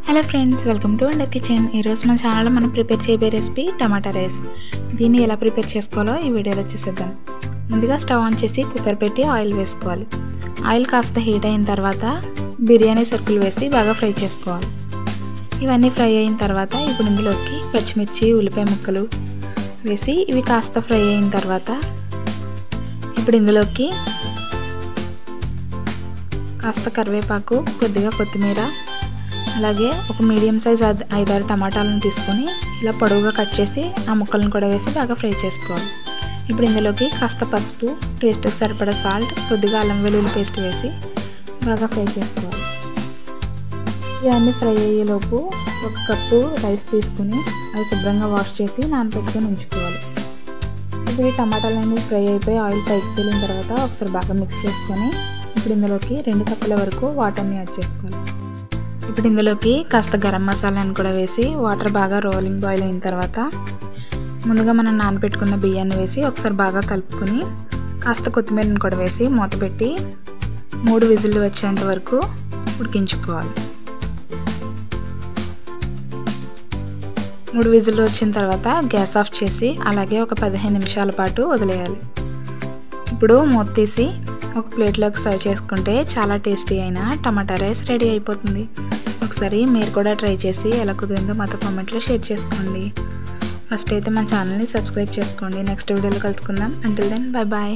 Hello friends, welcome to wonder kitchen. ఈరోజు మన ఛానల్లో మనం ప్రిపేర్ చేయబోయే రెసిపీ టమాటా రైస్. దీన్ని ఎలా ప్రిపేర్ చేసుకోవాలో ఈ వీడియోలో చూసేద్దాం. ముందుగా స్టవ్ ఆన్ చేసి కుక్కర్ పెట్టి ఆయిల్ వేసుకోవాలి. ఆయిల్ కాస్త హీట్ అయిన తర్వాత బిర్యానీ సరుకులు వేసి బాగా ఫ్రై చేసుకోవాలి. ఇవన్నీ ఫ్రై అయిన తర్వాత ఇప్పుడు ఇందులోకి పచ్చిమిర్చి, ఉల్లిపాయ ముక్కలు వేసి ఇవి కాస్త ఫ్రై అయిన తర్వాత ఇప్పుడు ఇందులోకి కాస్త కరివేపాకు, కొద్దిగా కొత్తిమీర, అలాగే ఒక మీడియం సైజ్ 5-6 టమాటాలను తీసుకొని ఇలా పొడవుగా కట్ చేసి ఆ ముక్కలను కూడా వేసి బాగా ఫ్రై చేసుకోవాలి. ఇప్పుడు ఇందులోకి కాస్త పసుపు, టేస్ట్కి సరిపడా సాల్ట్, కొద్దిగా అల్లం వెల్లుల్లి పేస్ట్ వేసి బాగా ఫ్రై చేసుకోవాలి. ఇవన్నీ ఫ్రై అయ్యేలోపు 1 కప్పు రైస్ తీసుకుని అది శుభ్రంగా వాష్ చేసి నానబెట్టుకొని ఉంచుకోవాలి. ఇప్పుడు ఈ టమాటాలన్నీ ఫ్రై అయిపోయి ఆయిల్ పైకి తేలిన తర్వాత ఒకసారి బాగా మిక్స్ చేసుకొని ఇప్పుడు ఇందులోకి 2 కప్పుల వరకు వాటర్ని యాడ్ చేసుకోవాలి. ఇప్పుడు ఇందులోకి కాస్త గరం మసాలాను కూడా వేసి వాటర్ బాగా రోలింగ్ బాయిల్ అయిన తర్వాత ముందుగా మనం నానబెట్టుకున్న బియ్యాన్ని వేసి ఒకసారి బాగా కలుపుకొని కాస్త కొత్తిమీరని కూడా వేసి మూత పెట్టి 3 విజిల్లు వచ్చేంత వరకు ఉడికించుకోవాలి. 3 విజిల్లు వచ్చిన తర్వాత గ్యాస్ ఆఫ్ చేసి అలాగే ఒక 15 నిమిషాల పాటు వదిలేయాలి. ఇప్పుడు మూత తీసి ఒక ప్లేట్లోకి సర్వ్ చేసుకుంటే చాలా టేస్టీ అయిన టమాటా రైస్ రెడీ అయిపోతుంది. ఒకసారి మీరు కూడా ట్రై చేసి ఎలా కుదిరిందో మాతో కామెంట్లో షేర్ చేసుకోండి. ఫస్ట్ అయితే మన ఛానల్ని సబ్స్క్రైబ్ చేసుకోండి. నెక్స్ట్ వీడియోలో కలుసుకుందాం. Until then, bye bye.